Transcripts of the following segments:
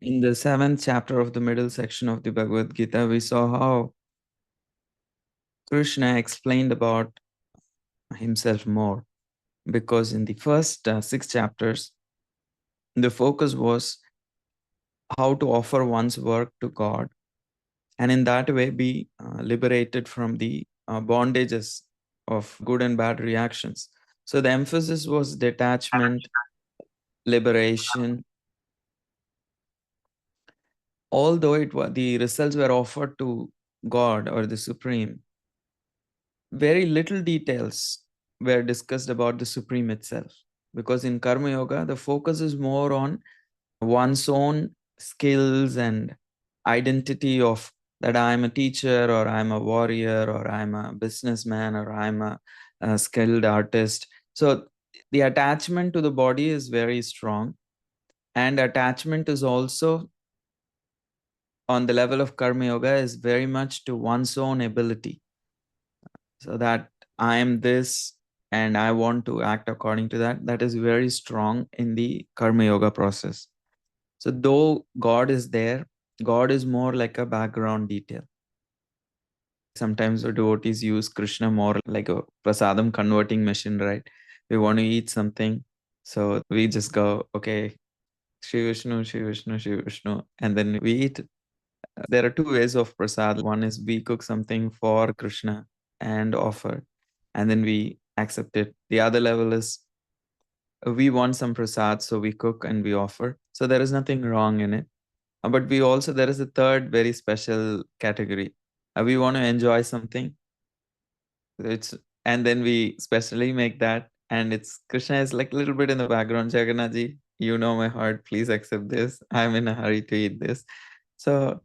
In the 7th chapter of the middle section of the Bhagavad Gita, we saw how Krishna explained about himself more. Because in the first 6 chapters, the focus was how to offer one's work to God and in that way be liberated from the bondages of good and bad reactions. So the emphasis was detachment, liberation, although the results were offered to God or the Supreme. Very little details were discussed about the Supreme itself. Because in Karma Yoga, the focus is more on one's own skills and identity of that I'm a teacher or I'm a warrior or I'm a businessman or I'm a skilled artist. So the attachment to the body is very strong. And attachment is also on the level of Karma Yoga is very much to one's own ability. So that I am this and I want to act according to that. That is very strong in the Karma Yoga process. So though God is there, God is more like a background detail. Sometimes the devotees use Krishna more like a prasadam converting machine, right? We want to eat something. So we just go, okay, Shri Vishnu, Shri Vishnu, Shri Vishnu, and then we eat. There are two ways of prasad. One is we cook something for Krishna and offer, and then we accept it. The other level is we want some prasad, so we cook and we offer. So there is nothing wrong in it. But we also, there is a third very special category. We want to enjoy something. It's and then we specially make that, and it's Krishna is like a little bit in the background. Jagannath you know my heart. Please accept this. I'm in a hurry to eat this. So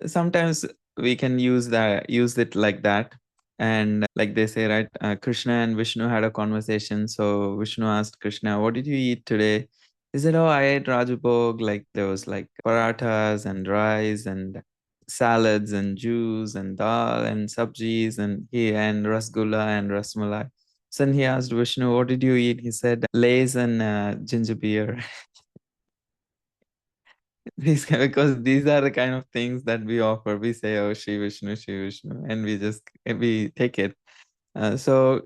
sometimes we can use it like that. And like they say, right, Krishna and Vishnu had a conversation. So Vishnu asked Krishna, what did you eat today? He said, oh, I ate Rajabhog. Like there was like parathas and rice and salads and juice and dal and sabjis and rasgulla and rasmalai. So then he asked Vishnu, what did you eat? He said, Lays and ginger beer. Because these are the kind of things that we offer. We say, "Oh, Shri Vishnu," and we take it. So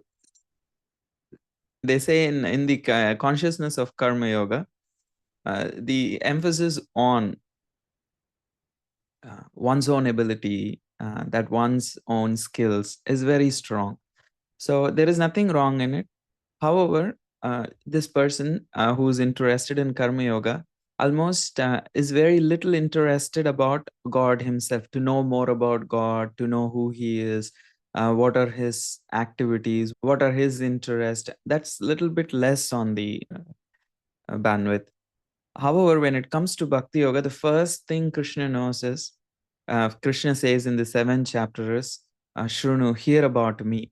they say in the consciousness of Karma Yoga, the emphasis on one's own ability, that one's own skills is very strong. So there is nothing wrong in it. However, this person who's interested in Karma Yoga almost is very little interested about God himself, to know more about God, to know who he is, what are his activities, what are his interests. That's a little bit less on the bandwidth. However, when it comes to Bhakti Yoga, the first thing Krishna knows is, Krishna says in the 7th chapter is, Shrunu, hear about me.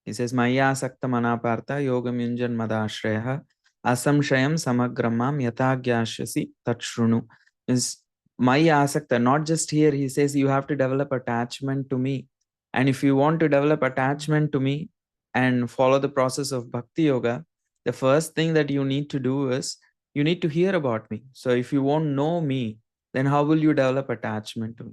He says, Maya Sakta Manapartha Yogam Yunjan Madashreha Asamshayam Samagramam Yathagyashyasi Tatshrunu. Is Maya Asakta, not just here, he says you have to develop attachment to me. And if you want to develop attachment to me and follow the process of Bhakti Yoga, the first thing that you need to do is you need to hear about me. So if you won't know me, then how will you develop attachment to me?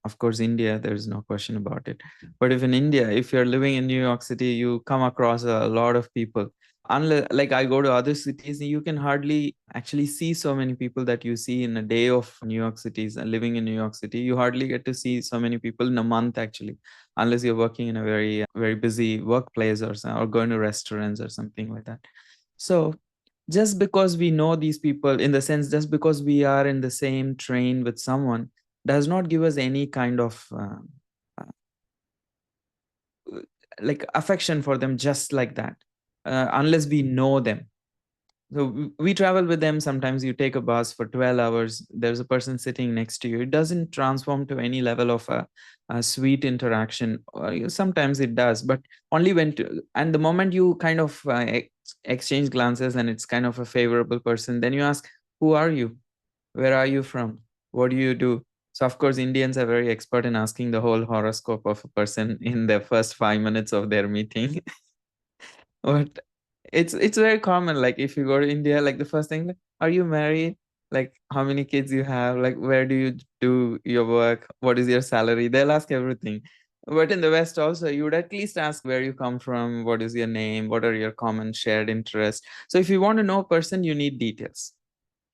Of course, India, there's no question about it. But if in India, if you're living in New York City, you come across a lot of people. Unless, like I go to other cities, you can hardly actually see so many people that you see in a day of New York cities and living in New York City. You hardly get to see so many people in a month, actually, unless you're working in a very, very busy workplace or going to restaurants or something like that. So just because we know these people, in the sense, just because we are in the same train with someone, does not give us any kind of uh, like affection for them just like that, unless we know them. So we travel with them. Sometimes you take a bus for 12 hours, there's a person sitting next to you. It doesn't transform to any level of a sweet interaction. Sometimes it does, but only and the moment you kind of exchange glances and it's kind of a favorable person, then you ask, who are you? Where are you from? What do you do? So of course, Indians are very expert in asking the whole horoscope of a person in the first 5 minutes of their meeting. But it's very common. Like if you go to India, like the first thing, like, are you married? Like how many kids you have, like where do you do your work, what is your salary, they'll ask everything. But in the West also, you would at least ask where you come from, what is your name, what are your common shared interests. So if you want to know a person, you need details.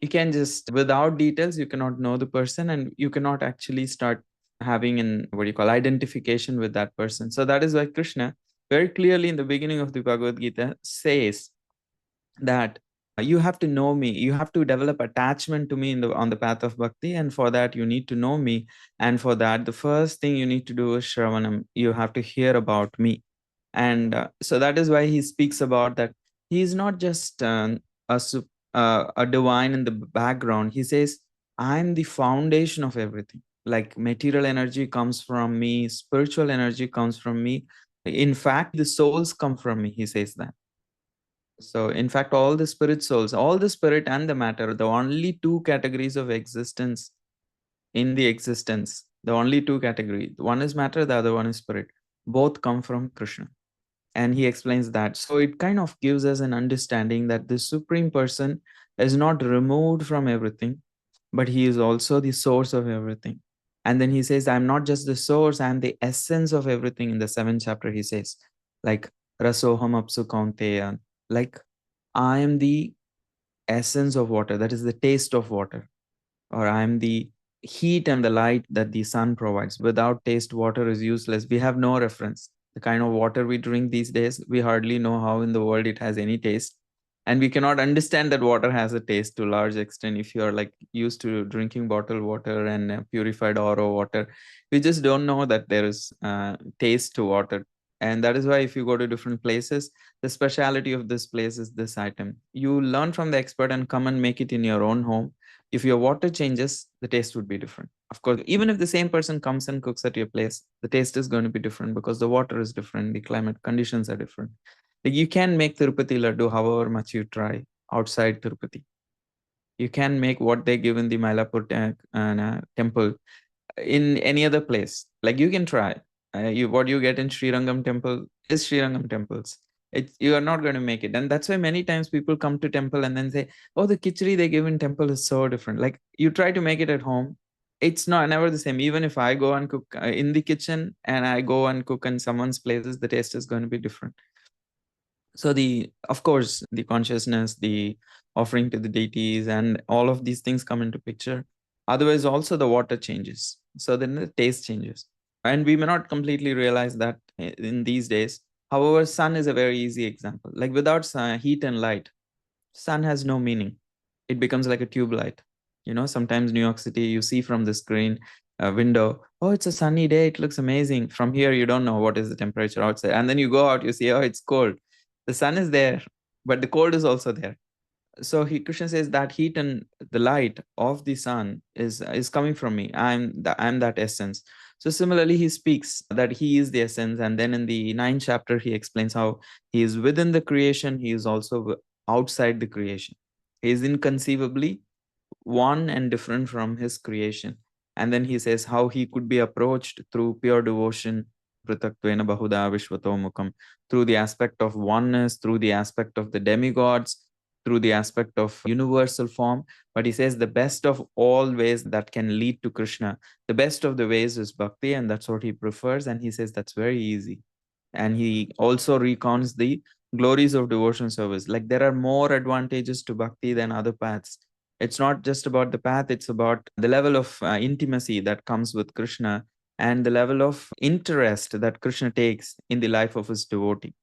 You can just, without details, you cannot know the person, and you cannot actually start having an, what do you call, identification with that person. So that is why Krishna very clearly in the beginning of the Bhagavad Gita says that you have to know me, you have to develop attachment to me in the on the path of bhakti, and for that you need to know me. And for that, the first thing you need to do is shravanam, you have to hear about me. And so that is why he speaks about that he is not just a divine in the background. He says, I'm the foundation of everything. Like material energy comes from me, spiritual energy comes from me, in fact the souls come from me, he says that. So, in fact, all the spirit souls, all the spirit and the matter, the only two categories of existence in the existence, the only two categories, one is matter, the other one is spirit, both come from Krishna. And he explains that. So, it kind of gives us an understanding that the Supreme Person is not removed from everything, but he is also the source of everything. And then he says, I'm not just the source, I'm the essence of everything. In the seventh chapter, he says, like, Rasoham apsu kaunteya, like, I am the essence of water, that is the taste of water, or I am the heat and the light that the sun provides. Without taste, water is useless. We have no reference. The kind of water we drink these days, we hardly know how in the world it has any taste. And we cannot understand that water has a taste to large extent. If you are like used to drinking bottled water and purified RO water, we just don't know that there is taste to water. And that is why if you go to different places, the speciality of this place is this item. You learn from the expert and come and make it in your own home. If your water changes, the taste would be different. Of course, even if the same person comes and cooks at your place, the taste is going to be different because the water is different, the climate conditions are different. Like you can make Tirupati laddu however much you try outside Tirupati. You can make what they give in the Mylapore temple in any other place. Like you can try. You what you get in Srirangam temple is Srirangam temples. You are not going to make it, and that's why many times people come to temple and then say, "Oh, the khichdi they give in temple is so different." Like you try to make it at home, it's not never the same. Even if I go and cook in the kitchen and I go and cook in someone's places, the taste is going to be different. So the of course the consciousness, the offering to the deities, and all of these things come into picture. Otherwise also the water changes, so then the taste changes, and we may not completely realize that in these days. However, sun is a very easy example. Like without heat and light, sun has no meaning. It becomes like a tube light. Sometimes New York City, you see from the screen window, oh, it's a sunny day, it looks amazing. From here you don't know what is the temperature outside, and then you go out, you see, oh, it's cold. The sun is there, but the cold is also there. So Krishna says that heat and the light of the sun is coming from me. I'm that essence. So similarly, he speaks that he is the essence, and then in the ninth chapter, he explains how he is within the creation. He is also outside the creation. He is inconceivably one and different from his creation. And then he says how he could be approached through pure devotion, pritaktvena bahuda vishvatomukam, through the aspect of oneness, through the aspect of the demigods, through the aspect of universal form. But he says the best of all ways that can lead to Krishna, the best of the ways is bhakti, and that's what he prefers. And he says that's very easy. And he also recounts the glories of devotion service. Like there are more advantages to bhakti than other paths. It's not just about the path, it's about the level of intimacy that comes with Krishna, and the level of interest that Krishna takes in the life of his devotee.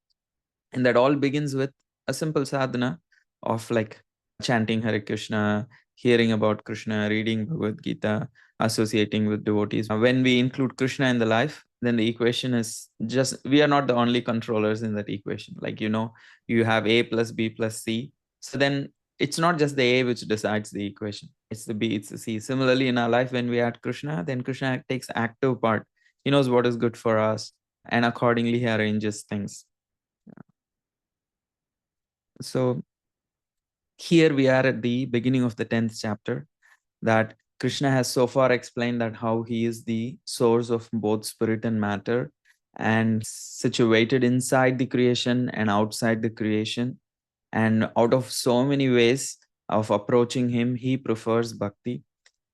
And that all begins with a simple sadhana of like chanting Hare Krishna, hearing about Krishna, reading Bhagavad Gita, associating with devotees. When we include Krishna in the life, then the equation is just, we are not the only controllers in that equation. Like, you have A plus B plus C. So then it's not just the A which decides the equation. It's the B, it's the C. Similarly, in our life, when we add Krishna, then Krishna takes active part. He knows what is good for us, and accordingly he arranges things. So here we are at the beginning of the 10th chapter, that Krishna has so far explained that how he is the source of both spirit and matter, and situated inside the creation and outside the creation. And out of so many ways, of approaching him, he prefers bhakti.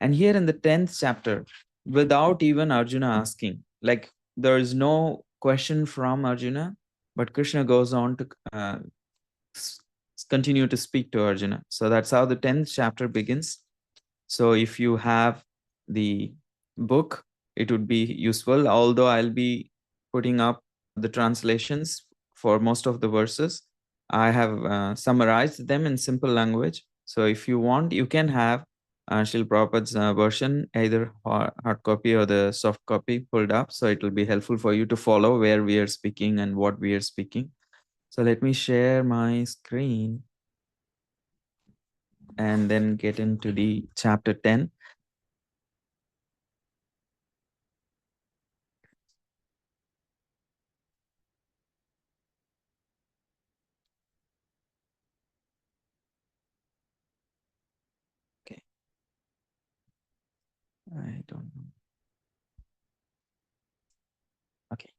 And here in the 10th chapter, without even Arjuna asking, like there is no question from Arjuna, but Krishna goes on to s- continue to speak to Arjuna. So that's how the 10th chapter begins. So if you have the book, it would be useful, although I'll be putting up the translations for most of the verses. I have summarized them in simple language. So if you want, you can have Srila Prabhupada's version, either hard copy or the soft copy pulled up. So it will be helpful for you to follow where we are speaking and what we are speaking. So let me share my screen and then get into the chapter 10. Okay. I don't know. Okay.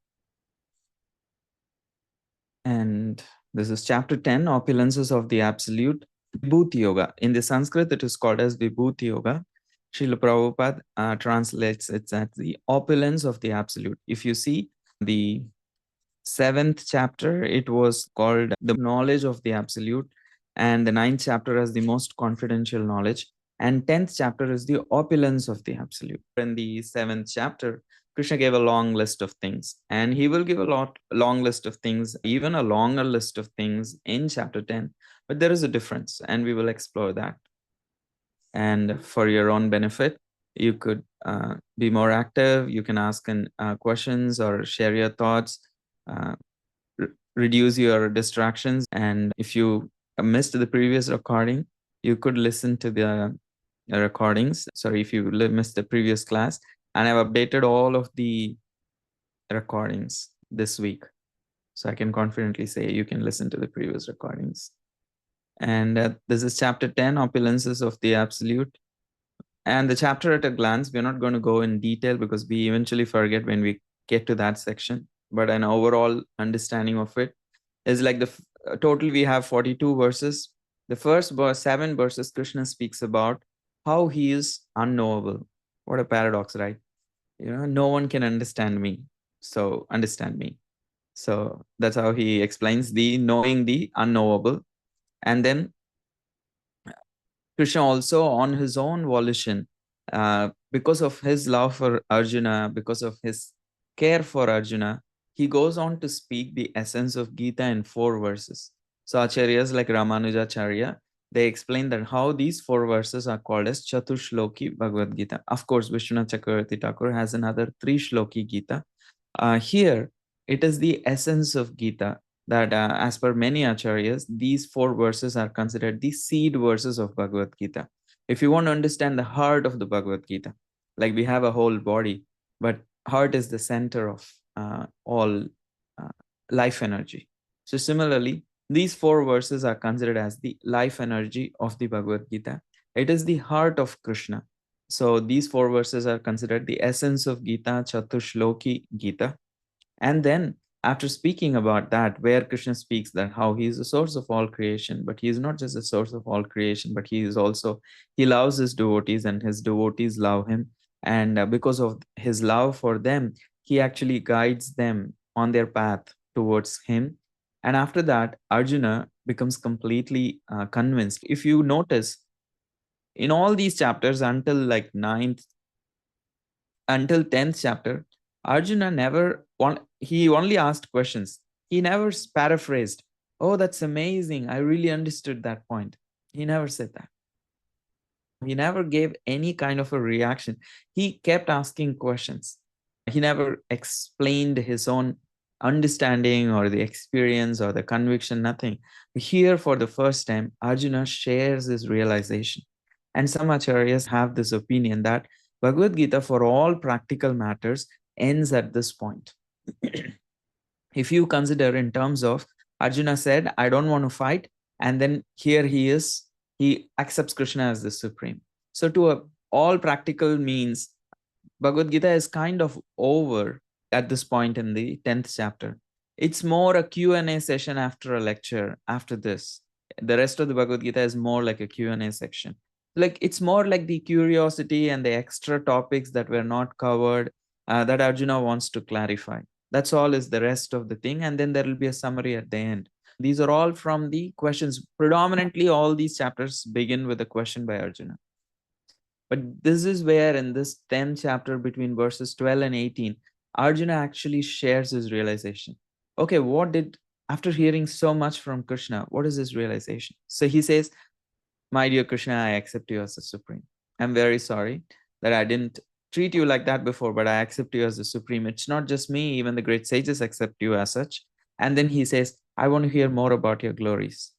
And this is chapter 10, Opulences of the Absolute. Vibhuti Yoga. In the Sanskrit, it is called as Vibhuti Yoga. Srila Prabhupada translates it as the opulence of the Absolute. If you see the 7th chapter, it was called the knowledge of the Absolute. And the 9th chapter as the most confidential knowledge. And 10th chapter is the opulence of the Absolute. In the 7th chapter, Krishna gave a long list of things, and he will give long list of things, even a longer list of things in chapter 10. But there is a difference, and we will explore that. And for your own benefit, you could be more active. You can ask questions or share your thoughts, reduce your distractions. And if you missed the previous recording, you could listen to the recordings. Sorry, if you missed the previous class, and I've updated all of the recordings this week. So I can confidently say you can listen to the previous recordings. And this is chapter 10, Opulences of the Absolute. And the chapter at a glance, we're not going to go in detail because we eventually forget when we get to that section. But an overall understanding of it is like total we have 42 verses. The first 7 verses, Krishna speaks about how he is unknowable. What a paradox, right? No one can understand me. So understand me. So that's how he explains the knowing the unknowable. And then Krishna also, on his own volition, because of his love for Arjuna, because of his care for Arjuna, he goes on to speak the essence of Gita in 4 verses. So acharyas like Ramanujacharya, they explain that how these 4 verses are called as Chatushloki Bhagavad Gita. Of course, Vishwanath Chakravarti Thakur has another 3 Shloki Gita. Here, it is the essence of Gita that, as per many acharyas, these 4 verses are considered the seed verses of Bhagavad Gita. If you want to understand the heart of the Bhagavad Gita, like we have a whole body, but heart is the center of all uh, life energy. So similarly, these 4 verses are considered as the life energy of the Bhagavad Gita. It is the heart of Krishna. So these 4 verses are considered the essence of Gita, Chatushloki Gita. And then, after speaking about that, where Krishna speaks that how he is the source of all creation, but he is not just the source of all creation, but he is also, he loves his devotees and his devotees love him. And because of his love for them, he actually guides them on their path towards him. And after that, Arjuna becomes completely convinced. If you notice, in all these chapters until like 9th, until 10th chapter, Arjuna he only asked questions. He never paraphrased, oh, that's amazing, I really understood that point. He never said that. He never gave any kind of a reaction. He kept asking questions. He never explained his own understanding or the experience or the conviction, nothing. Here, for the first time, Arjuna shares his realization. And some acharyas have this opinion that Bhagavad Gita, for all practical matters, ends at this point. If you consider in terms of Arjuna said, I don't want to fight. And then here he accepts Krishna as the supreme. So to all practical means, Bhagavad Gita is kind of over at this point in the 10th chapter. It's more a Q&A session after a lecture after this. The rest of the Bhagavad Gita is more like a Q&A section. Like it's more like the curiosity and the extra topics that were not covered, that Arjuna wants to clarify. That's all is the rest of the thing. And then there will be a summary at the end. These are all from the questions. Predominantly, all these chapters begin with a question by Arjuna. But this is where, in this 10th chapter, between verses 12 and 18, Arjuna actually shares his realization. Okay, after hearing so much from Krishna, what is his realization? So he says, my dear Krishna, I accept you as the Supreme. I'm very sorry that I didn't treat you like that before, but I accept you as the Supreme. It's not just me, even the great sages accept you as such. And then he says, I want to hear more about your glories.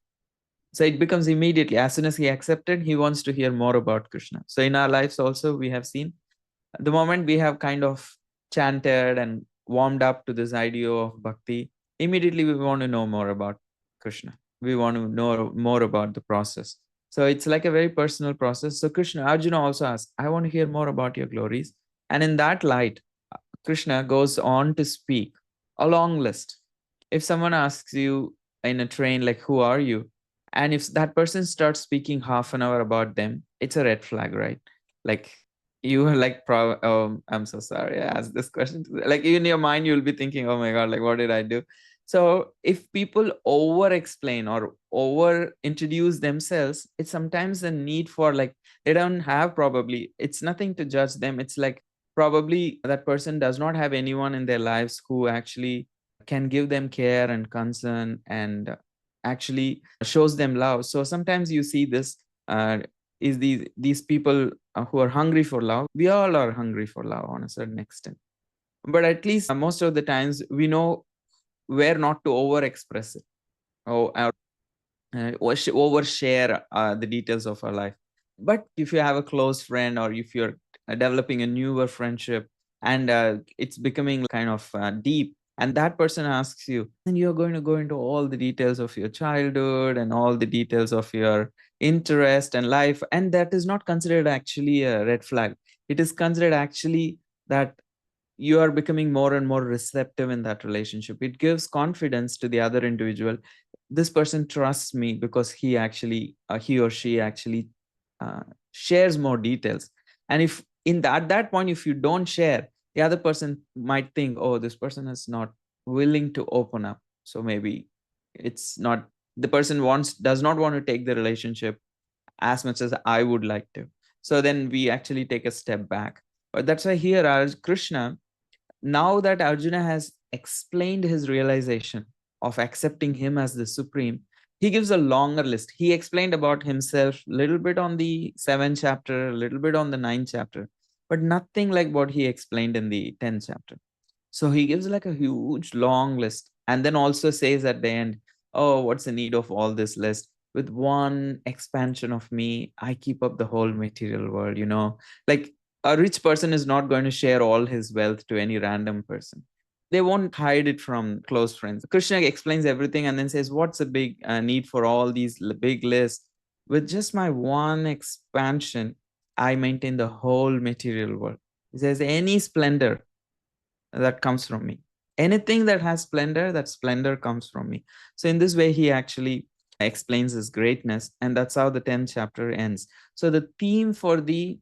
So it becomes immediately, as soon as he accepted, he wants to hear more about Krishna. So in our lives also, we have seen the moment we have kind of chanted and warmed up to this idea of bhakti, immediately we want to know more about Krishna. We want to know more about the process. So it's like a very personal process. So Arjuna also asks, I want to hear more about your glories. And in that light, Krishna goes on to speak a long list. If someone asks you in a train, like, who are you? And if that person starts speaking half an hour about them, it's a red flag, right? Like, you are like, I'm so sorry I asked this question. Like, in your mind, you'll be thinking, oh my God, like, what did I do? So, if people over explain or over introduce themselves, it's sometimes a need for, like, they don't have, probably, it's nothing to judge them. It's like, probably that person does not have anyone in their lives who actually can give them care and concern and actually shows them love. So sometimes you see this, is these people who are hungry for love. We all are hungry for love on a certain extent, but at least most of the times we know where not to over express it, or overshare the details of our life. But if you have a close friend, or if you're developing a newer friendship, and it's becoming kind of deep, and that person asks you, and you're going to go into all the details of your childhood and all the details of your interest and life, and that is not considered actually a red flag. It is considered actually that you are becoming more and more receptive in that relationship. It gives confidence to the other individual. This person trusts me because he or she actually uh, shares more details. And if in that point, if you don't share, the other person might think, oh, this person is not willing to open up. So maybe it's not, the person does not want to take the relationship as much as I would like to. So then we actually take a step back. But that's why here, as Krishna, now that Arjuna has explained his realization of accepting him as the supreme, he gives a longer list. He explained about himself a little bit on the 7th chapter, a little bit on the 9th chapter, but nothing like what he explained in the 10th chapter. So he gives like a huge long list, and then also says at the end, oh, what's the need of all this list? With one expansion of me, I keep up the whole material world, like a rich person is not going to share all his wealth to any random person. They won't hide it from close friends. Krishna explains everything and then says, what's the big need for all these big lists? With just my one expansion, I maintain the whole material world. He says, any splendor that comes from me. Anything that has splendor, that splendor comes from me. So in this way, he actually explains his greatness, and that's how the 10th chapter ends. So the theme for the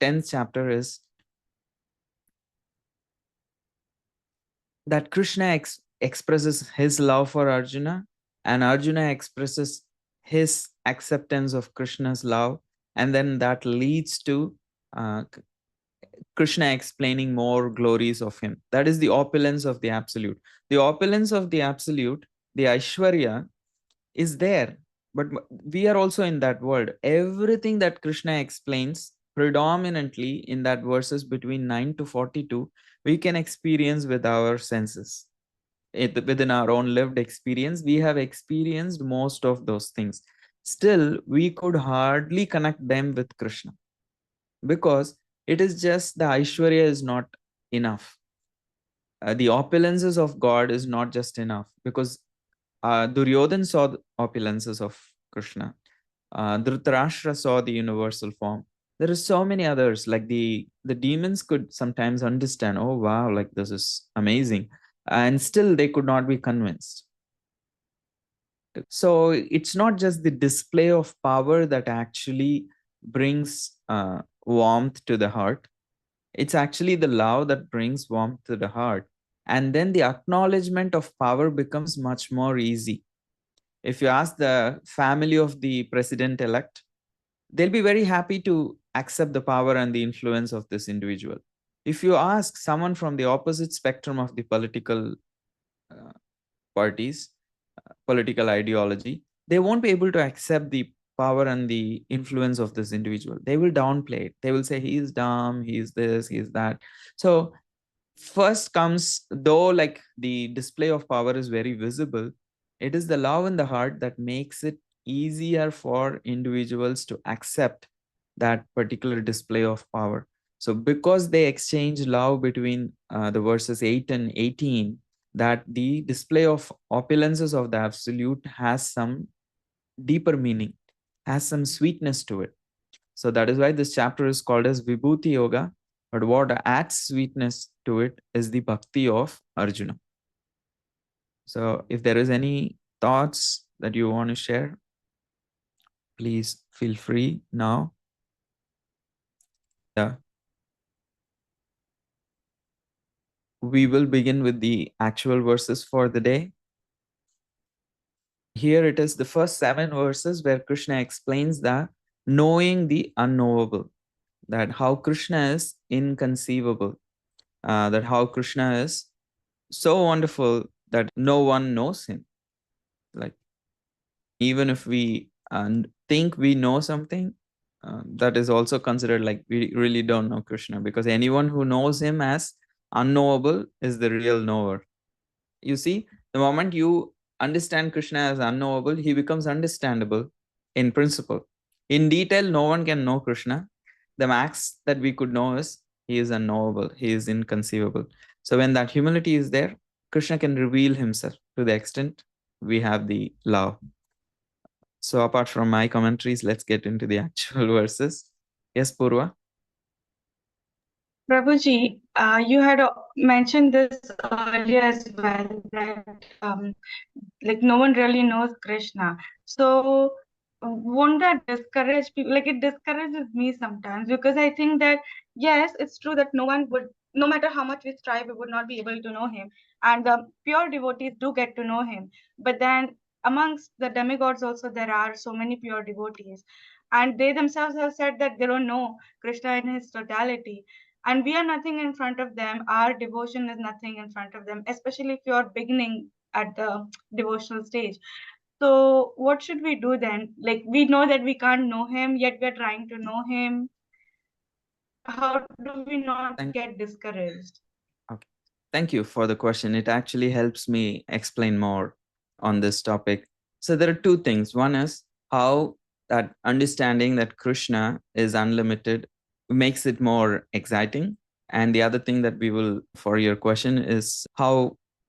10th chapter is that Krishna expresses his love for Arjuna, and Arjuna expresses his acceptance of Krishna's love, and then that leads to uh, Krishna explaining more glories of him. That is the opulence of the absolute. The opulence of the absolute, the Aishwarya, is there, but we are also in that world. Everything that Krishna explains predominantly in that verses between 9 to 42, we can experience with our senses. Within our own lived experience, we have experienced most of those things. Still, we could hardly connect them with Krishna, because it is just the Aishwarya is not enough. The opulences of God is not just enough, because Duryodhan saw the opulences of Krishna. Dhritarashtra saw the universal form. There are so many others, like the demons could sometimes understand, oh wow, like this is amazing. And still they could not be convinced. So it's not just the display of power that actually brings warmth to the heart. It's actually the love that brings warmth to the heart. And then the acknowledgement of power becomes much more easy. If you ask the family of the president elect, they'll be very happy to accept the power and the influence of this individual. If you ask someone from the opposite spectrum of the political uh, parties, political ideology, they won't be able to accept the power and the influence of this individual. They will downplay it. They will say he is dumb, he is this, he is that. So first comes, though like the display of power is very visible, it is the love in the heart that makes it easier for individuals to accept that particular display of power. So because they exchange love between the verses 8 and 18, that the display of opulences of the absolute has some deeper meaning, has some sweetness to it. So that is why this chapter is called as Vibhuti Yoga. But what adds sweetness to it is the bhakti of Arjuna. So if there is any thoughts that you want to share, please feel free now. Yeah. We will begin with the actual verses for the day. Here it is the first 7 verses where Krishna explains the knowing the unknowable, that how Krishna is inconceivable, that how Krishna is so wonderful that no one knows him. Like, even if we think we know something, that is also considered like we really don't know Krishna, because anyone who knows him as unknowable is the real knower. You see, the moment you understand Krishna as unknowable, he becomes understandable in principle. In detail, no one can know Krishna. The max that we could know is he is unknowable, he is inconceivable. So when that humility is there, Krishna can reveal himself to the extent we have the love. So apart from my commentaries, let's get into the actual verses. Yes, Purva? Prabhuji, you had mentioned this earlier as well that like no one really knows Krishna. So won't that discourage people? Like it discourages me sometimes because I think that yes, it's true that no one would, no matter how much we strive, we would not be able to know him. And the pure devotees do get to know him. But then amongst the demigods also there are so many pure devotees. And they themselves have said that they don't know Krishna in his totality, and we are nothing in front of them. Our devotion is nothing in front of them, especially if you're beginning at the devotional stage. So what should we do then? Like we know that we can't know him, yet we're trying to know him. How do we not Thank get discouraged? Okay. Thank you for the question. It actually helps me explain more on this topic. So there are two things. One is how that understanding that Krishna is unlimited makes it more exciting. And the other thing that we will, for your question, is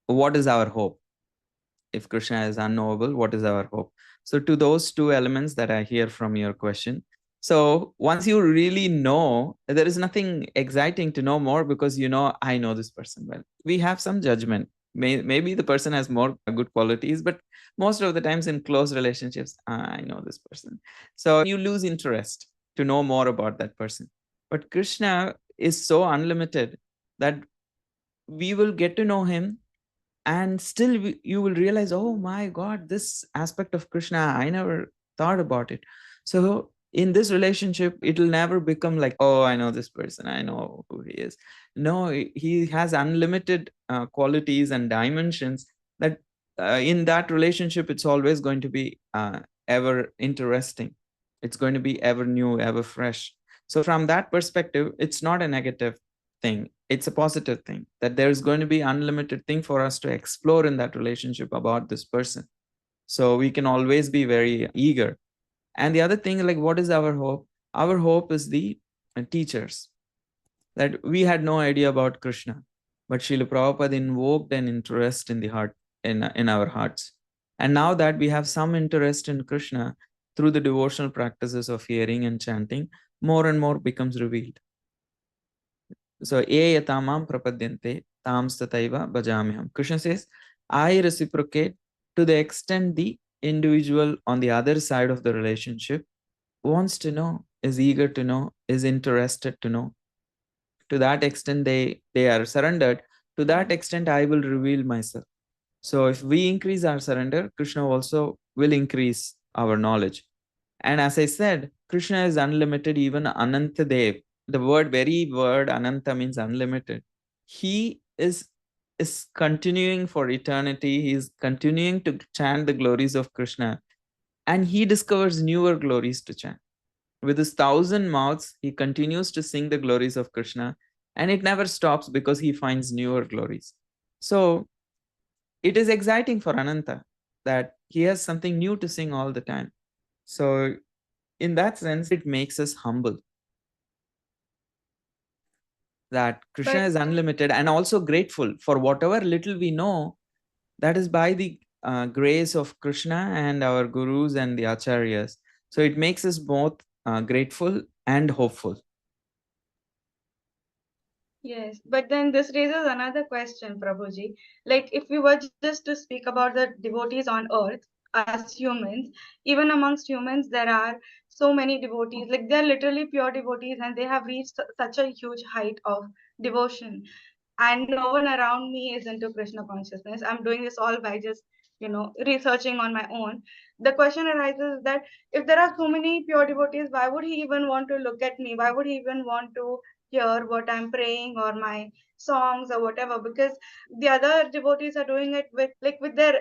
what is our hope? If Krishna is unknowable, what is our hope? So, to those two elements that I hear from your question. So, once you really know, there is nothing exciting to know more, because I know this person well. We have some judgment. Maybe the person has more good qualities, but most of the times in close relationships, I know this person. So, you lose interest to know more about that person. But Krishna is so unlimited that we will get to know him, and still you will realize, oh my god, this aspect of Krishna, I never thought about it. So in this relationship, it will never become like, oh, I know this person, I know who he is. No, he has unlimited qualities and dimensions, that in that relationship it's always going to be ever interesting. It's going to be ever new, ever fresh. So from that perspective, it's not a negative thing, it's a positive thing, that there's going to be unlimited thing for us to explore in that relationship about this person. So we can always be very eager. And the other thing, like, what is our hope? Our hope is the teachers, that we had no idea about Krishna, but Srila Prabhupada invoked an interest in the heart, in our hearts. And now that we have some interest in Krishna through the devotional practices of hearing and chanting, more and more becomes revealed. So, ye yatamam prapadyante tam stataiva bhajamiham. Krishna says, I reciprocate to the extent the individual on the other side of the relationship wants to know, is eager to know, is interested to know. To that extent, they are surrendered. To that extent, I will reveal myself. So if we increase our surrender, Krishna also will increase our knowledge. And as I said, Krishna is unlimited, even Anantadev. The very word Ananta means unlimited. He is continuing for eternity. He is continuing to chant the glories of Krishna, and he discovers newer glories to chant. With his 1,000 mouths, he continues to sing the glories of Krishna, and it never stops because he finds newer glories. So it is exciting for Ananta that he has something new to sing all the time. So in that sense, it makes us humble that Krishna But is unlimited, and also grateful for whatever little we know. That is by the grace of Krishna and our gurus and the acharyas. So it makes us both grateful and hopeful. yes, but then this raises another question, Prabhuji. Like, if we were just to speak about the devotees on earth, as humans, even amongst humans, there are so many devotees. Like, they're literally pure devotees, and they have reached such a huge height of devotion. And no one around me is into Krishna consciousness. I'm doing this all by just, researching on my own. The question arises that if there are so many pure devotees, why would he even want to look at me? Why would he even want to hear what I'm praying or my songs or whatever? Because the other devotees are doing it with their,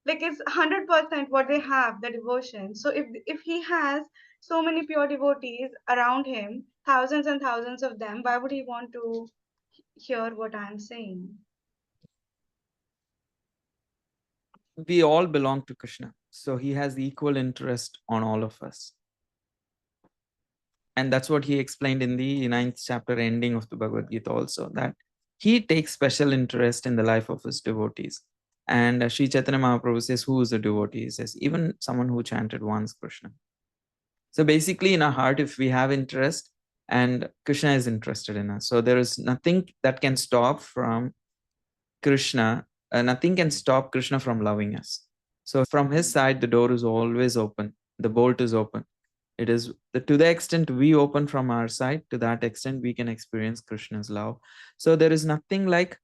like, it's 100% what they have, the devotion. So if he has so many pure devotees around him, thousands and thousands of them, why would he want to hear what I'm saying? We all belong to Krishna. So he has equal interest on all of us. And that's what he explained in the ninth chapter ending of the Bhagavad Gita also, that he takes special interest in the life of his devotees. And Sri Chaitanya Mahaprabhu says, who is a devotee? He says, even someone who chanted once Krishna. So basically, in our heart, if we have interest, and Krishna is interested in us, so there is nothing that can stop from Krishna, nothing can stop Krishna from loving us. So from his side, the door is always open, the bolt is open. It is to the extent we open from our side, to that extent we can experience Krishna's love. So there is nothing like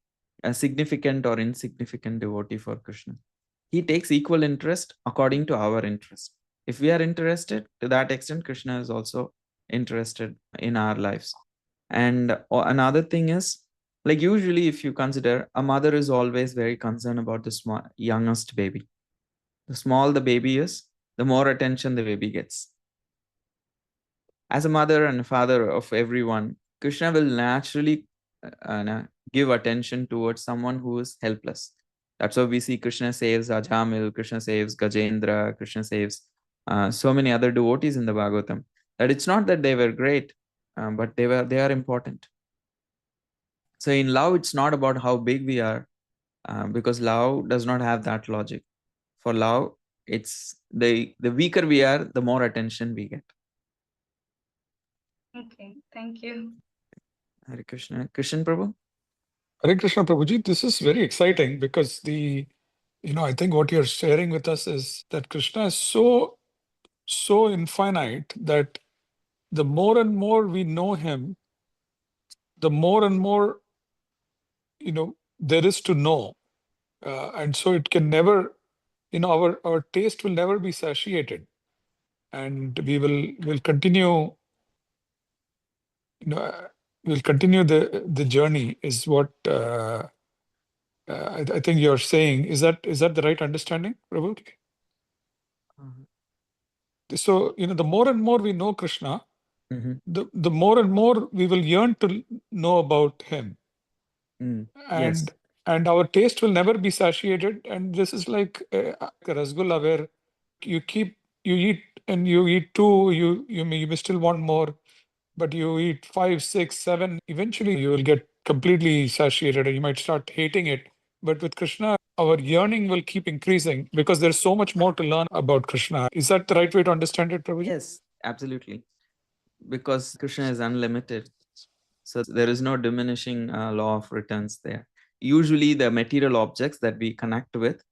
a significant or insignificant devotee for Krishna. He takes equal interest according to our interest. If we are interested, to that extent, Krishna is also interested in our lives. And another thing is, like, usually if you consider, a mother is always very concerned about the youngest baby. The small the baby is, the more attention the baby gets. As a mother and father of everyone, Krishna will naturally give attention towards someone who is helpless. That's why we see Krishna saves Ajamil, Krishna saves Gajendra, Krishna saves so many other devotees in the Bhagavatam. That it's not that they were great, but they are important. So in love, it's not about how big we are, because love does not have that logic. For love, it's the weaker we are, the more attention we get. Okay, thank you. Hare Krishna. Krishna Prabhu? Hare Krishna Prabhuji, this is very exciting because I think what you're sharing with us is that Krishna is so infinite that the more and more we know him, the more and more, there is to know. And so it can never, our taste will never be satiated. And we'll continue, we'll continue the journey is what I think you're saying. Is that the right understanding, Prabhu? So, the more and more we know Krishna, the more and more we will yearn to know about him. Yes. And our taste will never be satiated. And this is like a rasgulla where you eat and you eat two, you may still want more, but you eat 5, 6, 7, eventually you will get completely satiated and you might start hating it. But with Krishna, our yearning will keep increasing because there's so much more to learn about Krishna. Is that the right way to understand it, Prabhuji? Yes, absolutely. Because Krishna is unlimited. So there is no diminishing law of returns there. Usually the material objects that we connect with,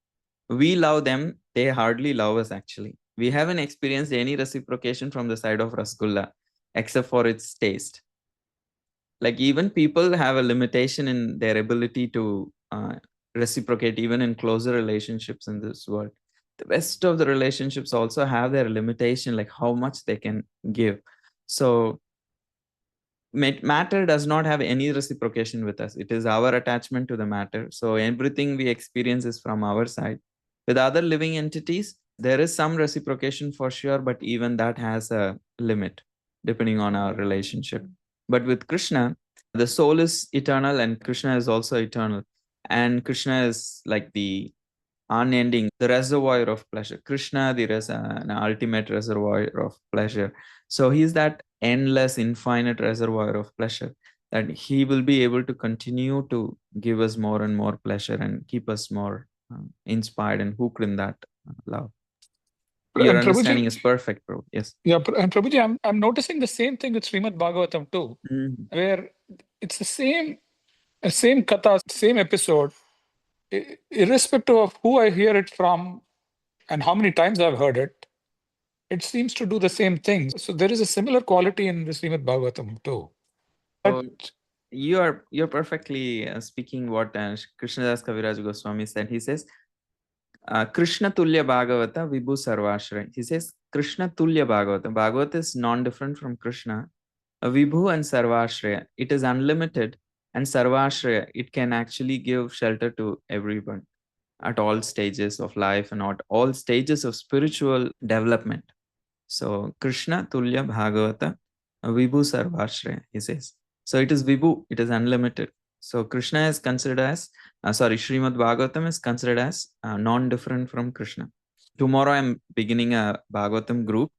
We love them, they hardly love us actually. We haven't experienced any reciprocation from the side of Rasgulla except for its taste. Like even people have a limitation in their ability to reciprocate, even in closer relationships in this world. The best of the relationships also have their limitation, like how much they can give. So matter does not have any reciprocation with us. It is our attachment to the matter. So everything we experience is from our side. With other living entities, there is some reciprocation for sure, but even that has a limit depending on our relationship. But with Krishna, the soul is eternal and Krishna is also eternal. And Krishna is like the unending, the reservoir of pleasure. Krishna, an ultimate reservoir of pleasure. So he's that endless, infinite reservoir of pleasure that he will be able to continue to give us more and more pleasure and keep us more inspired and hooked in that love. Your And understanding Prabhuji, is perfect, bro. Yes. yeah, and Prabhuji, I'm noticing the same thing with Srimad Bhagavatam too, where it's the same katha, same episode, irrespective of who I hear it from and how many times I've heard it, it seems to do the same thing. So there is a similar quality in the Srimad Bhagavatam too. So you're perfectly speaking what Krishnadas Kaviraj Goswami said. He says, Krishna Tulya Bhagavata Vibhu Sarvashray. He says, Krishna Tulya Bhagavata. Bhagavata is non-different from Krishna. Vibhu and Sarvashraya. It is unlimited, and Sarvashraya, it can actually give shelter to everyone at all stages of life and at all stages of spiritual development. So Krishna Tulya Bhagavata Vibhu Sarvashraya, he says. So it is Vibhu, it is unlimited. So Krishna is considered as, Srimad Bhagavatam is considered as non-different from Krishna. Tomorrow I'm beginning a Bhagavatam group.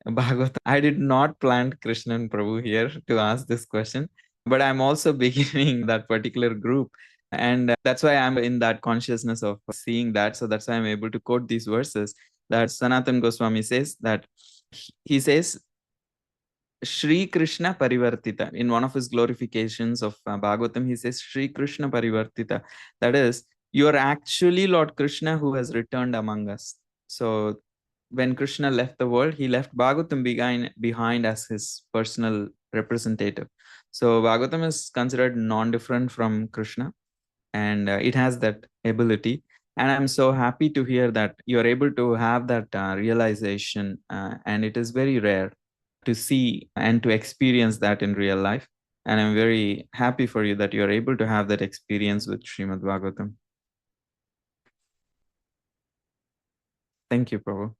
Bhagavatam. I did not plan Krishna and Prabhu here to ask this question, but I'm also beginning that particular group. And that's why I'm in that consciousness of seeing that. So that's why I'm able to quote these verses that Sanatan Goswami says that he says, Shri Krishna Parivartita. In one of his glorifications of Bhagavatam, he says, Shri Krishna Parivartita. That is, you are actually Lord Krishna who has returned among us. So when Krishna left the world, he left Bhagavatam behind as his personal representative. So Bhagavatam is considered non-different from Krishna, and it has that ability. And I'm so happy to hear that you're able to have that realization, and it is very rare to see and to experience that in real life. And I'm very happy for you that you're able to have that experience with Srimad Bhagavatam. Thank you, Prabhu.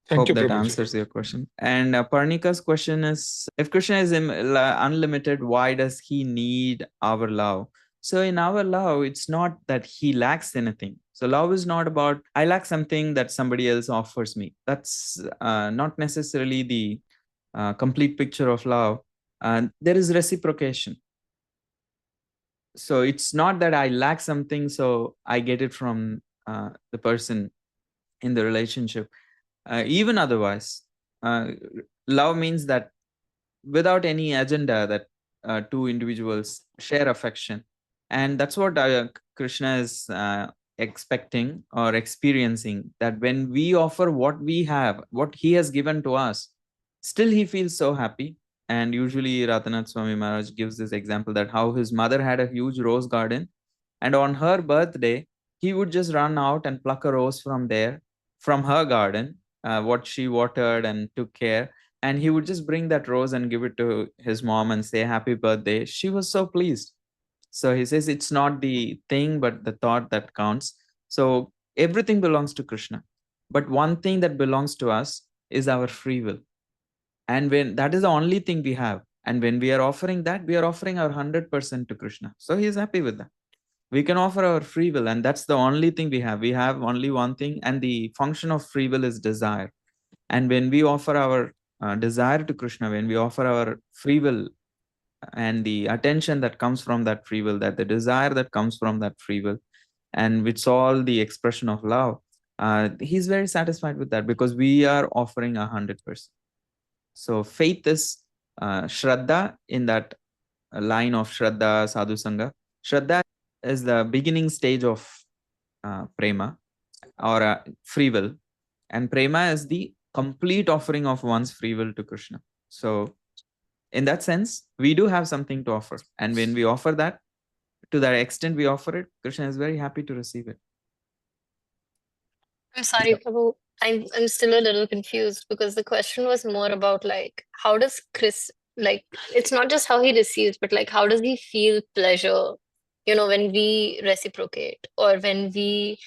Thank you, Hope that Prabhuji. answers your question. And Parnika's question is, if Krishna is unlimited, why does he need our love? So in our love, it's not that he lacks anything. So love is not about, I lack something that somebody else offers me. That's not necessarily the complete picture of love. There is reciprocation. So it's not that I lack something, so I get it from the person in the relationship. Even otherwise, love means that without any agenda, that two individuals share affection. And that's what Krishna is expecting or experiencing, that when we offer what we have, what he has given to us, still he feels so happy. And usually Ratanath Swami Maharaj gives this example that how his mother had a huge rose garden, and on her birthday, he would just run out and pluck a rose from there, from her garden, what she watered and took care. And he would just bring that rose and give it to his mom and say, Happy birthday. She was so pleased. So he says it's not the thing, but the thought that counts. So everything belongs to Krishna. But one thing that belongs to us is our free will. And when that is the only thing we have. And when we are offering that, we are offering our 100% to Krishna. So he is happy with that. We can offer our free will, and that's the only thing we have. We have only one thing, and the function of free will is desire. And when we offer our desire to Krishna, when we offer our free will and the attention that comes from that free will, that the desire that comes from that free will, and it's all the expression of love, he's very satisfied with that because we are offering 100%. So faith is Shraddha in that line of Shraddha Sadhu Sangha. Shraddha is the beginning stage of prema, or free will, and prema is the complete offering of one's free will to Krishna. So in that sense, we do have something to offer, and when we offer that, to that extent we offer it, Krishna is very happy to receive it. I'm sorry, Prabhu. I'm still a little confused because the question was more about like how does Chris, like, it's not just how he receives, but like how does he feel pleasure, when we reciprocate, or when we,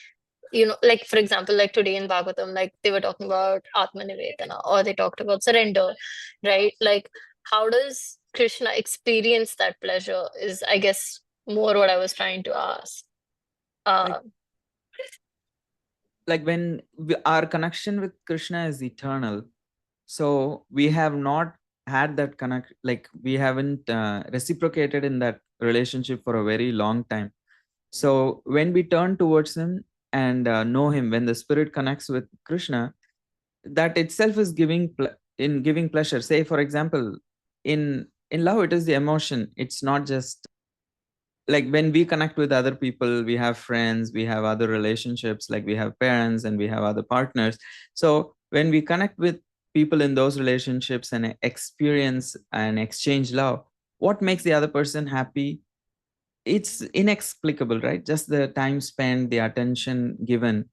like for example, like today in Bhagavatam, like they were talking about Atmanivedana, or they talked about surrender, right? Like how does Krishna experience that pleasure is, I guess, more what I was trying to ask. Like, when our connection with Krishna is eternal, so we have not had that connect, like we haven't reciprocated in that relationship for a very long time. So when we turn towards him and know him, when the spirit connects with Krishna, that itself is giving giving pleasure. Say for example, in love, it is the emotion. It's not just like when we connect with other people, we have friends, we have other relationships, like we have parents and we have other partners. So when we connect with people in those relationships and experience and exchange love, what makes the other person happy, it's inexplicable, right? Just the time spent, the attention given.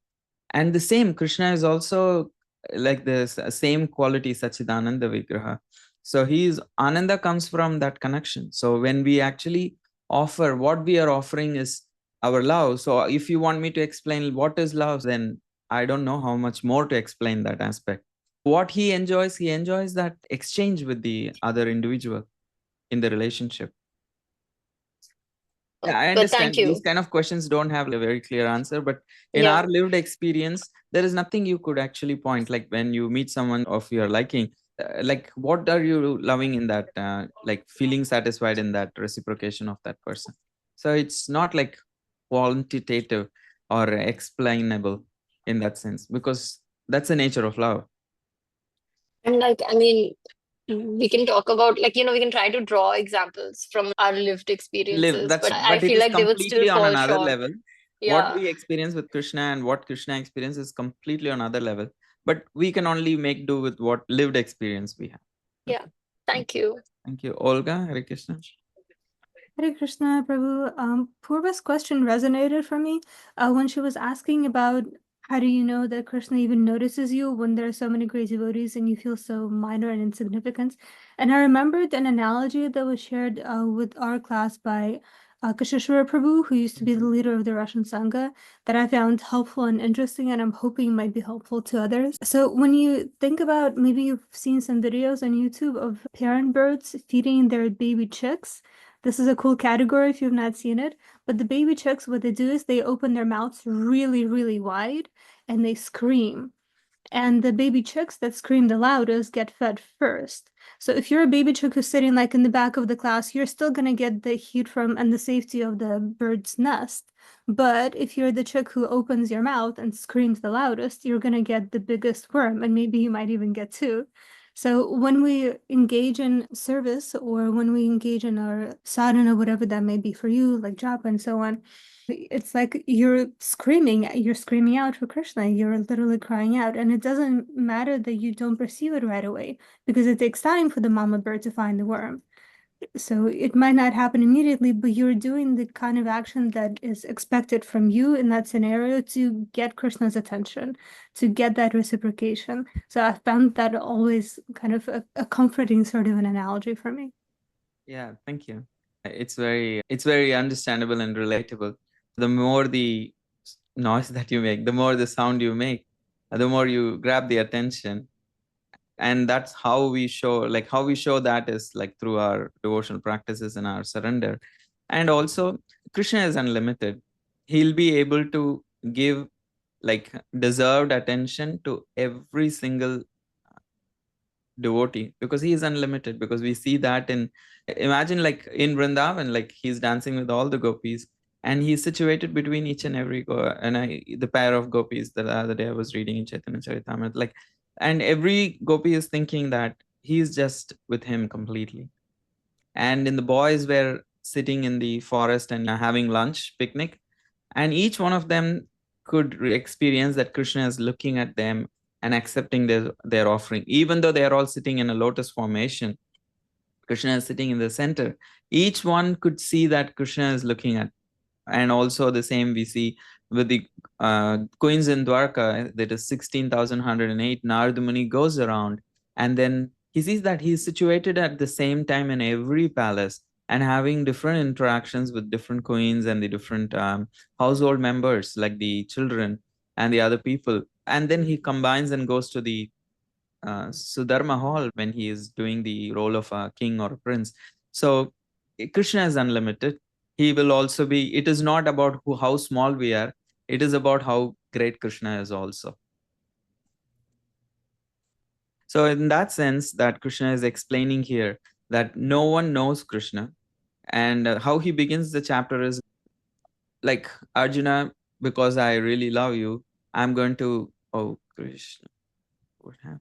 And the same Krishna is also like this same quality, Sachidananda Vigraha. So he's Ananda comes from that connection. So when we actually offer, what we are offering is our love. So if you want me to explain what is love, then I don't know how much more to explain that aspect. What he enjoys that exchange with the other individual in the relationship. Yeah, I But thank understand you. these kind of questions don't have a very clear answer, but in our lived experience, there is nothing you could actually point. Like when you meet someone of your liking, like what are you loving in that, like feeling satisfied in that reciprocation of that person. So it's not like quantitative or explainable in that sense, because that's the nature of love. And like, I mean, we can talk about like, we can try to draw examples from our lived experiences, but I But it feel is like they would still completely on fall another short. level. What Yeah. we experience with Krishna and what Krishna experiences is completely on another level. But we can only make do with what lived experience we have. Yeah. Okay. Thank you. Thank you. Olga, Hare Krishna. Hare Krishna, Prabhu. Purva's question resonated for me when she was asking about how do you know that Krishna even notices you when there are so many great devotees and you feel so minor and insignificant. And I remembered an analogy that was shared with our class by Kashishwara Prabhu, who used to be the leader of the Russian Sangha, that I found helpful and interesting, and I'm hoping might be helpful to others. So when you think about, maybe you've seen some videos on YouTube of parent birds feeding their baby chicks. This is a cool category if you've not seen it. But the baby chicks, what they do is they open their mouths really, really wide and they scream. And the baby chicks that scream the loudest get fed first. So if you're a baby chick who's sitting like in the back of the class, you're still going to get the heat from and the safety of the bird's nest. But if you're the chick who opens your mouth and screams the loudest, you're going to get the biggest worm, and maybe you might even get two. So when we engage in service, or when we engage in our sadhana, whatever that may be for you, like japa and so on, it's like you're screaming out for Krishna. You're literally crying out, and it doesn't matter that you don't perceive it right away, because it takes time for the mama bird to find the worm. So it might not happen immediately, but you're doing the kind of action that is expected from you in that scenario to get Krishna's attention, to get that reciprocation. So I found that always kind of a comforting sort of an analogy for me. Yeah, thank you. It's very understandable and relatable. The more the noise that you make, the more the sound you make, the more you grab the attention. And that's how we show, like how we show that is like through our devotional practices and our surrender. And also Krishna is unlimited. He'll be able to give like deserved attention to every single devotee, because he is unlimited. Because we see that in, imagine like in Vrindavan, like he's dancing with all the gopis, and he's situated between each and every the pair of gopis that the other day I was reading in Chaitanya Charitamrita, like, and every gopi is thinking that he's just with him completely. And in the boys were sitting in the forest and having lunch picnic, and each one of them could experience that Krishna is looking at them and accepting their offering. Even though they are all sitting in a lotus formation, Krishna is sitting in the center. Each one could see that Krishna is looking at. And also the same we see with the queens in Dwarka, that is 16,108. Narada Muni goes around and then he sees that he is situated at the same time in every palace and having different interactions with different queens and the different household members, like the children and the other people. And then he combines and goes to the Sudharma hall when he is doing the role of a king or a prince. So Krishna is unlimited. He will also be, it is not about how small we are, it is about how great Krishna is also. So in that sense, that Krishna is explaining here that no one knows Krishna. And how he begins the chapter is like, Arjuna, because I really love you, I'm going to, oh Krishna, what happened?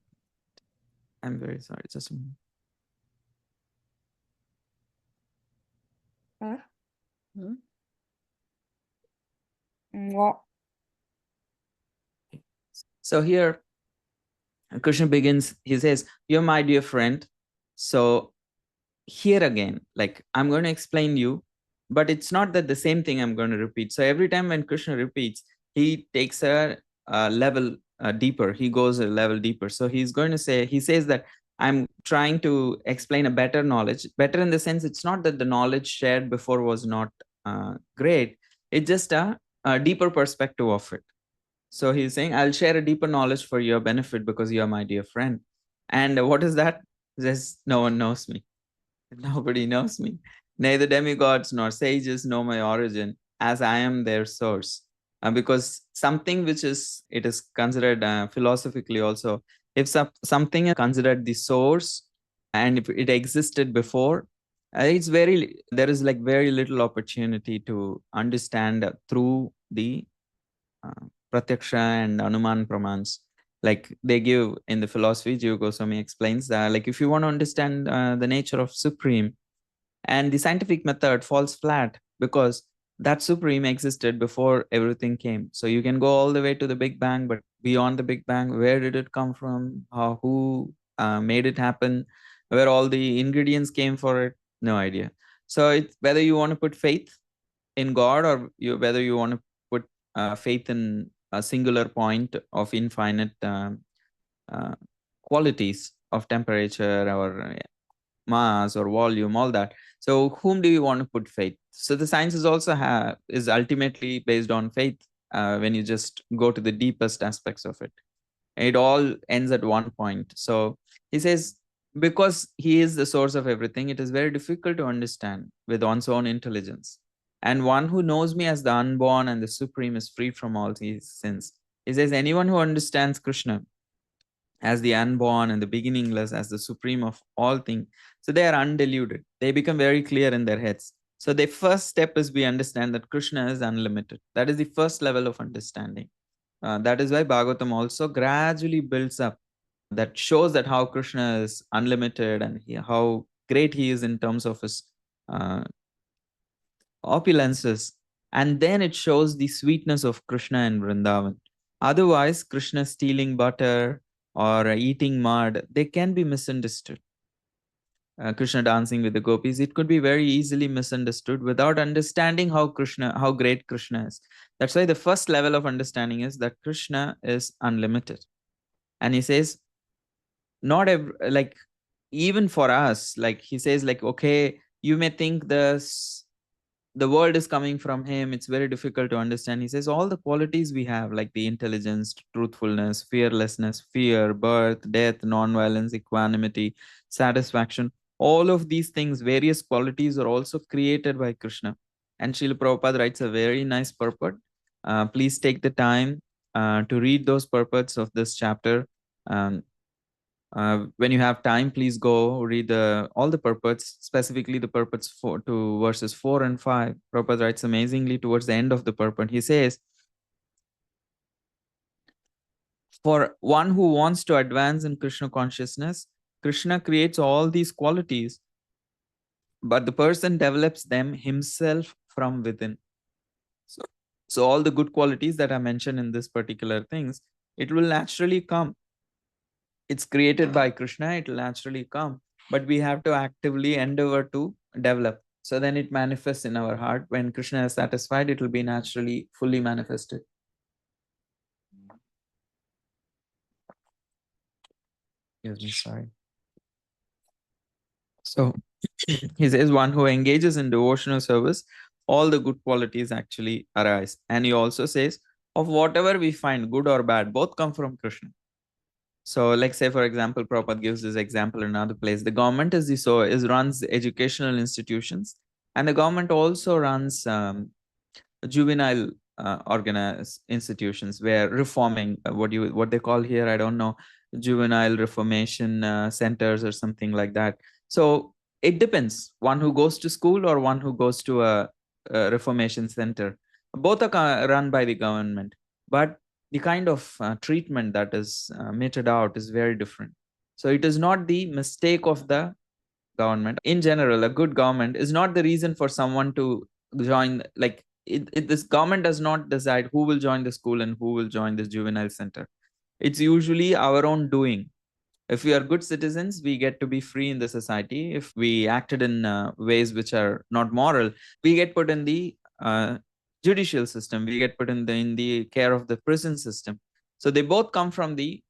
I'm very sorry, just a moment. What? So here Krishna begins, he says, you're my dear friend. So here again, like I'm going to explain you, but it's not that the same thing I'm going to repeat. So every time when Krishna repeats, he takes a level deeper. He goes a level deeper. So he's going to say, he says that I'm trying to explain a better knowledge, better in the sense it's not that the knowledge shared before was not great. It's just a deeper perspective of it. So he's saying, I'll share a deeper knowledge for your benefit because you're my dear friend. And what is that? He says, no one knows me. Nobody knows me. Neither demigods nor sages know my origin, as I am their source. Because something which is, it is considered philosophically also, if something is considered the source and if it existed before, there is like very little opportunity to understand through the Pratyaksha and Anuman Pramans. Like they give in the philosophy, Jiva Goswami explains that, like if you want to understand the nature of Supreme, and the scientific method falls flat because that Supreme existed before everything came. So you can go all the way to the Big Bang, but beyond the Big Bang, where did it come from? Who made it happen? Where all the ingredients came for it? No idea. So it's whether you want to put faith in God or whether you want to put faith in a singular point of infinite qualities of temperature or mass or volume, all that. So whom do you want to put faith? So the science is also is ultimately based on faith when you just go to the deepest aspects of it. It all ends at one point. So he says, because he is the source of everything, it is very difficult to understand with one's own intelligence. And one who knows me as the unborn and the supreme is free from all these sins. He says, anyone who understands Krishna as the unborn and the beginningless, as the supreme of all things, so they are undiluted. They become very clear in their heads. So the first step is we understand that Krishna is unlimited. That is the first level of understanding. That is why Bhagavatam also gradually builds up, that shows that how Krishna is unlimited and how great he is in terms of his opulences. And then it shows the sweetness of Krishna in Vrindavan. Otherwise, Krishna stealing butter or eating mud, they can be misunderstood. Krishna dancing with the gopis, it could be very easily misunderstood without understanding how great Krishna is. That's why the first level of understanding is that Krishna is unlimited. And he says, not like even for us, like he says, like, okay, you may think the world is coming from him, it's very difficult to understand. He says all the qualities we have, like the intelligence, truthfulness, fearlessness, fear, birth, death, non-violence, equanimity, satisfaction, all of these things, various qualities, are also created by Krishna. And Srila Prabhupada writes a very nice purport. Please take the time to read those purports of this chapter. When you have time, please go read all the purports, specifically the purports to verses 4 and 5. Prabhupada writes amazingly towards the end of the purport. He says, for one who wants to advance in Krishna consciousness, Krishna creates all these qualities, but the person develops them himself from within. So all the good qualities that are mentioned in this particular things, it will naturally come. It's created by Krishna, it will naturally come. But we have to actively endeavor to develop. So then it manifests in our heart. When Krishna is satisfied, it will be naturally fully manifested. Yes, I'm sorry. So he says, one who engages in devotional service, all the good qualities actually arise. And he also says, of whatever we find, good or bad, both come from Krishna. So, like say for example, Prabhupada gives this example in another place. The government is runs educational institutions, and the government also runs juvenile organized institutions where reforming what they call here, I don't know, juvenile reformation centers or something like that. So it depends, one who goes to school or one who goes to a reformation center. Both are run by the government, but the kind of treatment that is meted out is very different. So it is not the mistake of the government. In general, a good government is not the reason for someone to join. Like this government does not decide who will join the school and who will join this juvenile center. It's usually our own doing. If we are good citizens, we get to be free in the society. If we acted in ways which are not moral, we get put in the judicial system. We get put in the care of the prison system. So they both come from the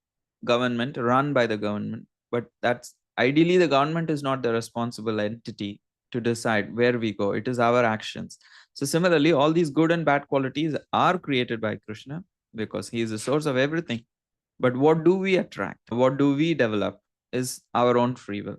government, run by the government. But that's ideally, the government is not the responsible entity to decide where we go. It is our actions. So similarly, all these good and bad qualities are created by Krishna because he is the source of everything. But what do we attract? What do we develop is our own free will.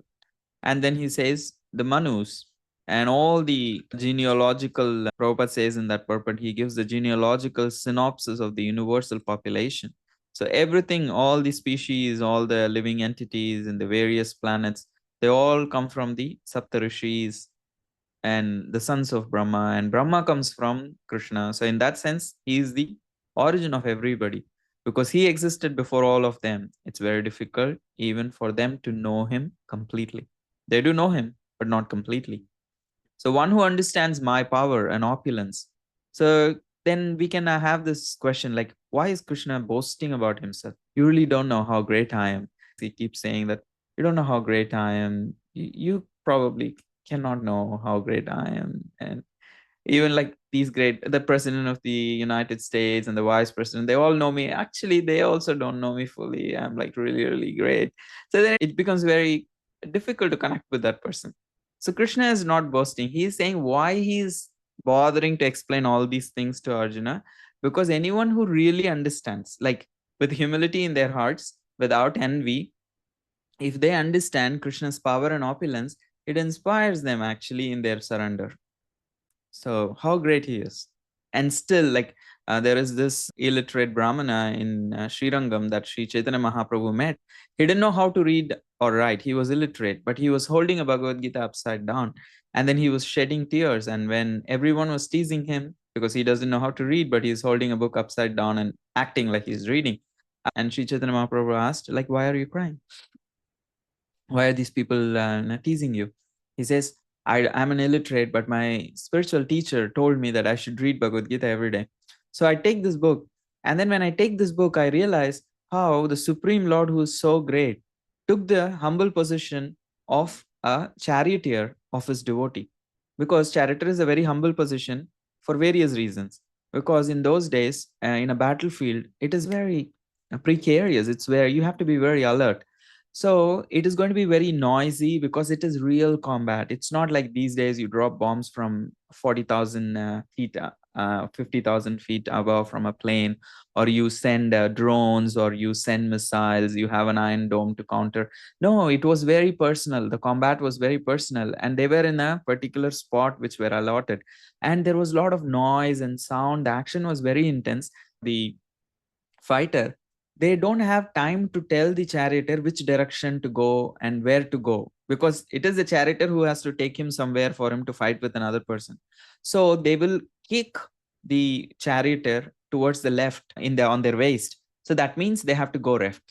And then he says the Manus and all the genealogical, Prabhupada says in that purport, he gives the genealogical synopsis of the universal population. So everything, all the species, all the living entities in the various planets, they all come from the Saptarishis and the sons of Brahma. And Brahma comes from Krishna. So in that sense, he is the origin of everybody because he existed before all of them. It's very difficult even for them to know him completely. They do know him, but not completely. So one who understands my power and opulence. So then we can have this question like, why is Krishna boasting about himself? You really don't know how great I am. He keeps saying that you don't know how great I am. You probably cannot know how great I am. And even like these great, the president of the United States and the vice president, they all know me. Actually, they also don't know me fully. I'm like really, really great. So then it becomes very difficult to connect with that person. So Krishna is not boasting. He is saying why he is bothering to explain all these things to Arjuna, because anyone who really understands, like with humility in their hearts, without envy, if they understand Krishna's power and opulence, it inspires them actually in their surrender. So how great he is. And still, like there is this illiterate Brahmana in Srirangam that Sri Chaitanya Mahaprabhu met. He didn't know how to read or write. He was illiterate, but he was holding a Bhagavad Gita upside down. And then he was shedding tears. And when everyone was teasing him because he doesn't know how to read, but he's holding a book upside down and acting like he's reading. And Sri Chaitanya Mahaprabhu asked, like, why are you crying? Why are these people teasing you? He says, I'm an illiterate, but my spiritual teacher told me that I should read Bhagavad Gita every day. So I take this book. And then when I take this book, I realize how the Supreme Lord, who is so great, took the humble position of a charioteer of his devotee. Because charioteer is a very humble position for various reasons. Because in those days, in a battlefield, it is very precarious. It's where you have to be very alert. So it is going to be very noisy because it is real combat. It's not like these days you drop bombs from 40,000 feet, 50,000 feet above from a plane, or you send drones, or you send missiles, you have an iron dome to counter. No, it was very personal. The combat was very personal, and they were in a particular spot which were allotted. And there was a lot of noise and sound. The action was very intense. The fighter, they don't have time to tell the charioteer which direction to go and where to go, because it is the charioteer who has to take him somewhere for him to fight with another person. So they will kick the charioteer towards the left on their waist. So that means they have to go left.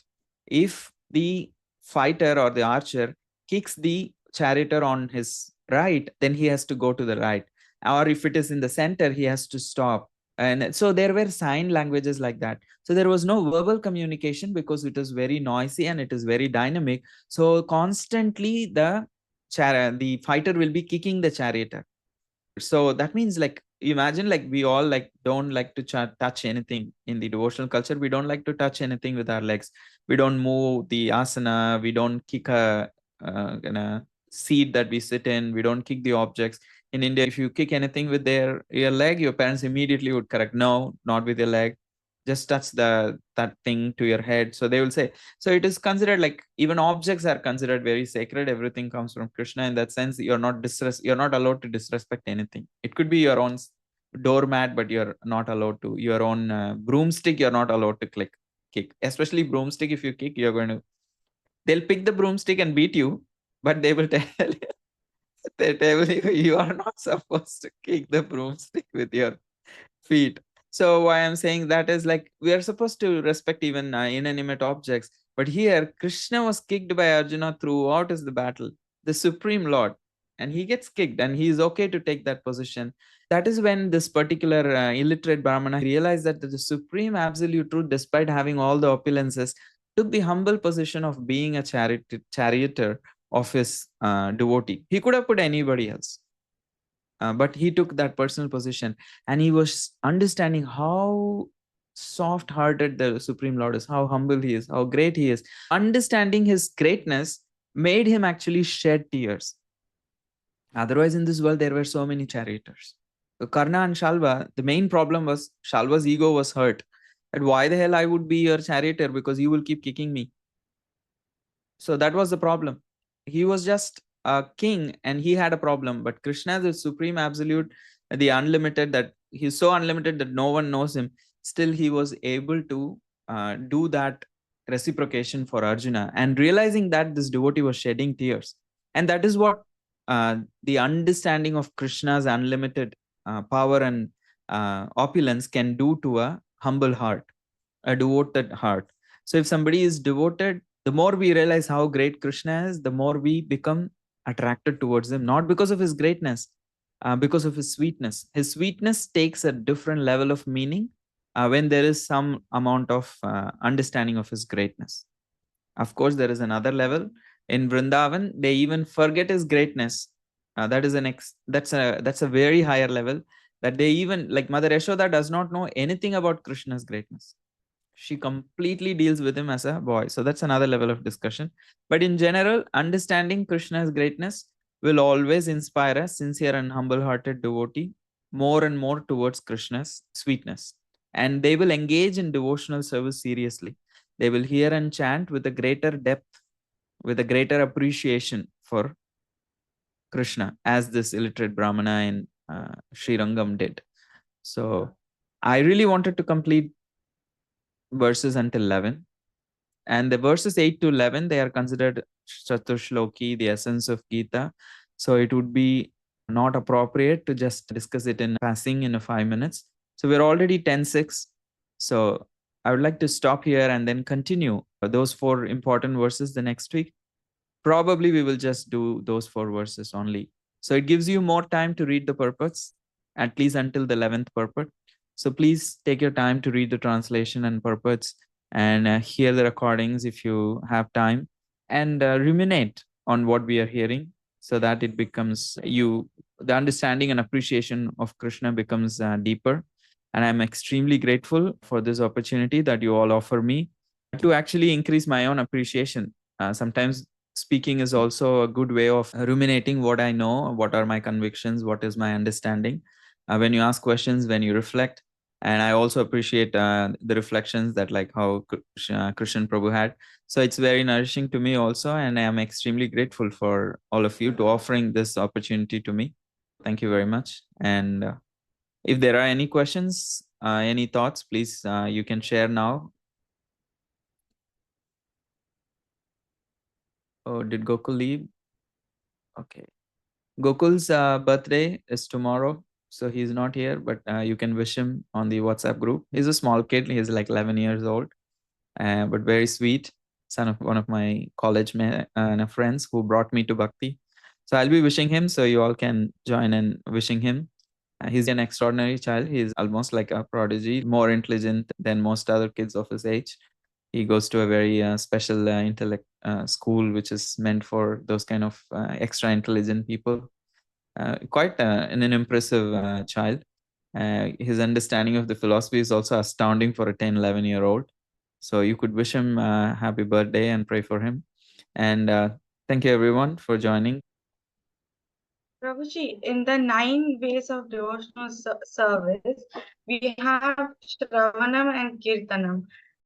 If the fighter or the archer kicks the charioteer on his right, then he has to go to the right. Or if it is in the center, he has to stop. And so there were sign languages like that. So there was no verbal communication because it is very noisy and it is very dynamic. So constantly the fighter will be kicking the charioteer. So that means, like, imagine, like, we all like don't like to touch anything in the devotional culture. We don't like to touch anything with our legs. We don't move the asana. We don't kick a seat that we sit in. We don't kick the objects. In India, if you kick anything with your leg, your parents immediately would correct. No, not with your leg. Just touch that thing to your head. So they will say. So it is considered, like, even objects are considered very sacred. Everything comes from Krishna. In that sense, you're not allowed to disrespect anything. It could be your own doormat, but you're not allowed to. Your own broomstick, you're not allowed to kick. Especially broomstick, if you kick, they'll pick the broomstick and beat you, but they will tell you you are not supposed to kick the broomstick with your feet. So why I'm saying that is, like, we are supposed to respect even inanimate objects. But here, Krishna was kicked by Arjuna throughout the battle, the Supreme Lord, and he gets kicked, and he is okay to take that position. That is when this particular illiterate Brahmana realized that the Supreme Absolute Truth, despite having all the opulences, took the humble position of being a charioteer of his devotee. He could have put anybody else. But he took that personal position, and he was understanding how soft hearted the Supreme Lord is, how humble he is, how great he is. Understanding his greatness made him actually shed tears. Otherwise, in this world, there were so many charioteers. Karna and Shalva, the main problem was Shalva's ego was hurt. And why the hell I would be your charioteer, because you will keep kicking me. So that was the problem. He was just a king and he had a problem. But Krishna, the Supreme Absolute, the unlimited, that he's so unlimited that no one knows him, still he was able to do that reciprocation for Arjuna, and realizing that this devotee was shedding tears. And that is what the understanding of Krishna's unlimited power and opulence can do to a humble heart, a devoted heart. So if somebody is devoted, the more we realize how great Krishna is, the more we become attracted towards him, not because of his greatness, because of his sweetness. His sweetness takes a different level of meaning when there is some amount of understanding of his greatness. Of course, there is another level. In Vrindavan, they even forget his greatness. That's a very higher level, that they even, like, Mother Yashoda does not know anything about Krishna's greatness. She completely deals with him as a boy. So that's another level of discussion. But in general, understanding Krishna's greatness will always inspire a sincere and humble-hearted devotee more and more towards Krishna's sweetness. And they will engage in devotional service seriously. They will hear and chant with a greater depth, with a greater appreciation for Krishna, as this illiterate Brahmana in Sri Rangam did. So I really wanted to complete verses until 11. And the verses 8 to 11, they are considered Chaturshloki, the essence of Gita. So it would be not appropriate to just discuss it in passing in 5 minutes. So we're already 10:06. So I would like to stop here and then continue those 4 important verses the next week. Probably we will just do those 4 verses only. So it gives you more time to read the purports, at least until the 11th purport. So please take your time to read the translation and purports, and hear the recordings if you have time, and ruminate on what we are hearing, so that it becomes the understanding and appreciation of Krishna becomes deeper. And I'm extremely grateful for this opportunity that you all offer me to actually increase my own appreciation. Sometimes speaking is also a good way of ruminating what I know, what are my convictions, what is my understanding. When you ask questions, when you reflect, and I also appreciate the reflections that, like, how Krishan Prabhu had. So it's very nourishing to me also, and I am extremely grateful for all of you to offering this opportunity to me. Thank you very much. And if there are any questions, any thoughts, please, you can share now. Oh, did Gokul leave? Okay. Gokul's birthday is tomorrow, so he's not here, but you can wish him on the WhatsApp group. He's a small kid. He's like 11 years old, but very sweet. Son of one of my college friends who brought me to Bhakti. So I'll be wishing him, so you all can join in wishing him. He's an extraordinary child. He's almost like a prodigy, more intelligent than most other kids of his age. He goes to a very special intellect school, which is meant for those kind of extra intelligent people. Quite an impressive child. His understanding of the philosophy is also astounding for a 10, 11-year-old. So you could wish him happy birthday and pray for him. And thank you everyone for joining. Prabhuji, in the 9 ways of devotional service, we have Shravanam and Kirtanam.